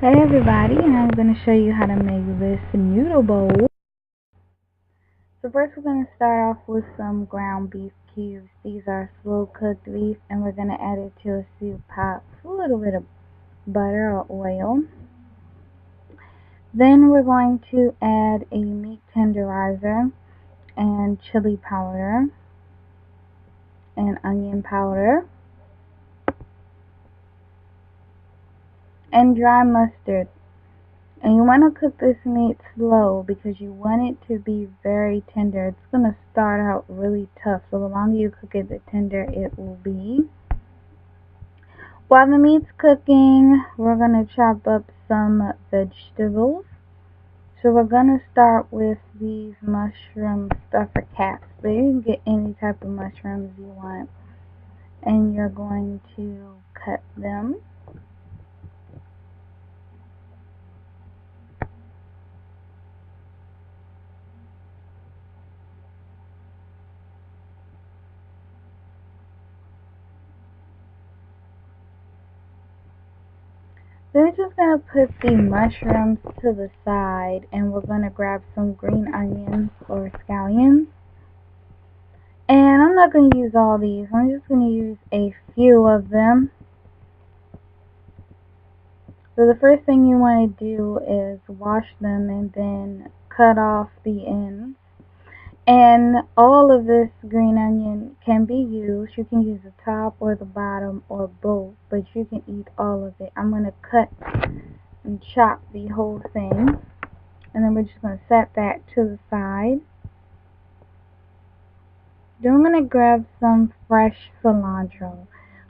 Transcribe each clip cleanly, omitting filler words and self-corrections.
Hey everybody, and I'm going to show you how to make this noodle bowl. So first we're going to start off with some ground beef cubes. These are slow cooked beef, and we're going to add it to a soup pot with a little bit of butter or oil. Then we're going to add a meat tenderizer and chili powder and onion powder and dry mustard. And you want to cook this meat slow because you want it to be very tender. It's going to start out really tough, so the longer you cook it, the tender it will be. While the meat's cooking, we're going to chop up some vegetables. So we're going to start with these mushroom stuffer caps. But you can get any type of mushrooms you want. And you're going to cut them. Then we're just going to put the mushrooms to the side, and we're going to grab some green onions or scallions. And I'm not going to use all these. I'm just going to use a few of them. So the first thing you want to do is wash them and then cut off the ends. And all of this green onion can be used. You can use the top or the bottom or both, but you can eat all of it. I'm going to cut and chop the whole thing, and then we're just going to set that to the side. Then I'm going to grab some fresh cilantro.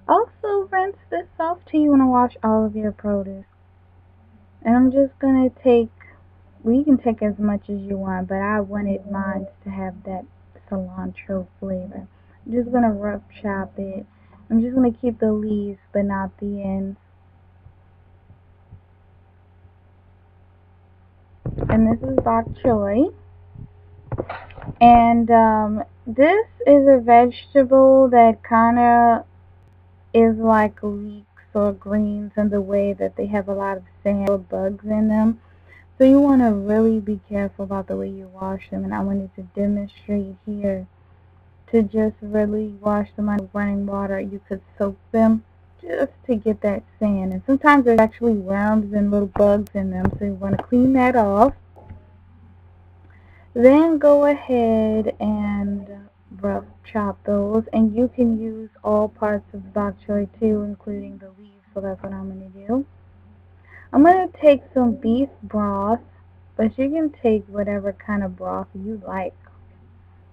Also rinse this off till you want to wash all of your produce. And I'm just going to take, well, you can take as much as you want, but I wanted mine to have that cilantro flavor. I'm just going to rough chop it. I'm just going to keep the leaves but not the ends. And this is bok choy. And this is a vegetable that kind of is like leeks or greens in the way that they have a lot of sand or bugs in them. So you want to really be careful about the way you wash them. And I wanted to demonstrate here to just really wash them under running water. You could soak them just to get that sand. And sometimes there's actually worms and little bugs in them, so you want to clean that off. Then go ahead and rough chop those, and you can use all parts of bok choy too, including the leaves, so that's what I'm going to do. I'm going to take some beef broth, but you can take whatever kind of broth you like.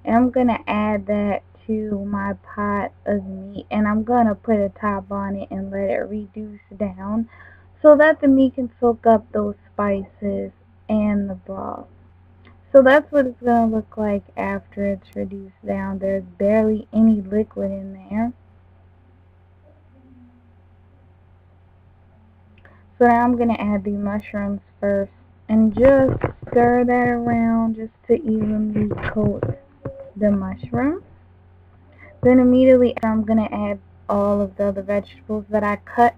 And I'm going to add that to my pot of meat, and I'm going to put a top on it and let it reduce down so that the meat can soak up those spices and the broth. So that's what it's going to look like after it's reduced down. There's barely any liquid in there. So now I'm going to add the mushrooms first and just stir that around just to evenly coat the mushrooms. Then immediately I'm going to add all of the other vegetables that I cut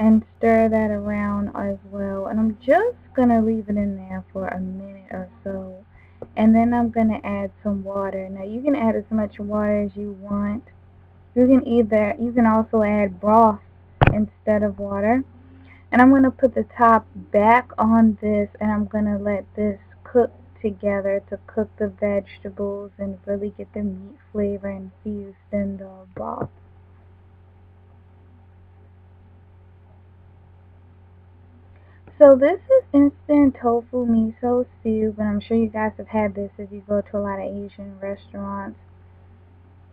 and stir that around as well. And I'm just going to leave it in there for a minute or so. And then I'm going to add some water. Now you can add as much water as you want. You can also add broth instead of water. And I'm going to put the top back on this, and I'm going to let this cook together to cook the vegetables and really get the meat flavor infused in the broth. So this is instant tofu miso soup, and I'm sure you guys have had this if you go to a lot of Asian restaurants.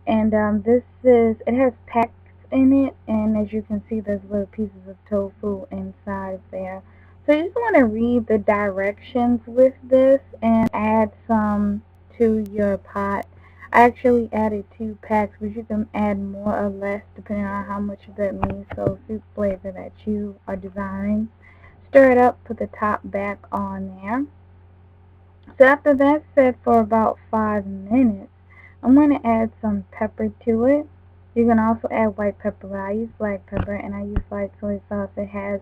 And it has packs in it, and as you can see, there's little pieces of tofu inside of there. So you just want to read the directions with this and add some to your pot. I actually added 2 packs, but you can add more or less depending on how much of that miso soup flavor that you are desiring. Stir it up, put the top back on there. So after that's set for about 5 minutes, I'm going to add some pepper to it. You can also add white pepper, but I use black pepper, and I use light soy sauce. It has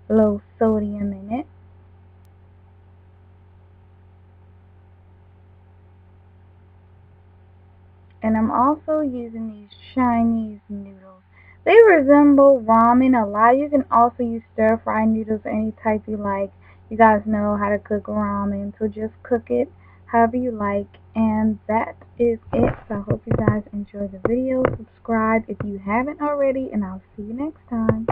low sodium in it. And I'm also using these Chinese noodles. They resemble ramen a lot. You can also use stir fry noodles, any type you like. You guys know how to cook ramen, so just cook it however you like. And that is it. So I hope you guys enjoy the video. Subscribe if you haven't already, and I'll see you next time.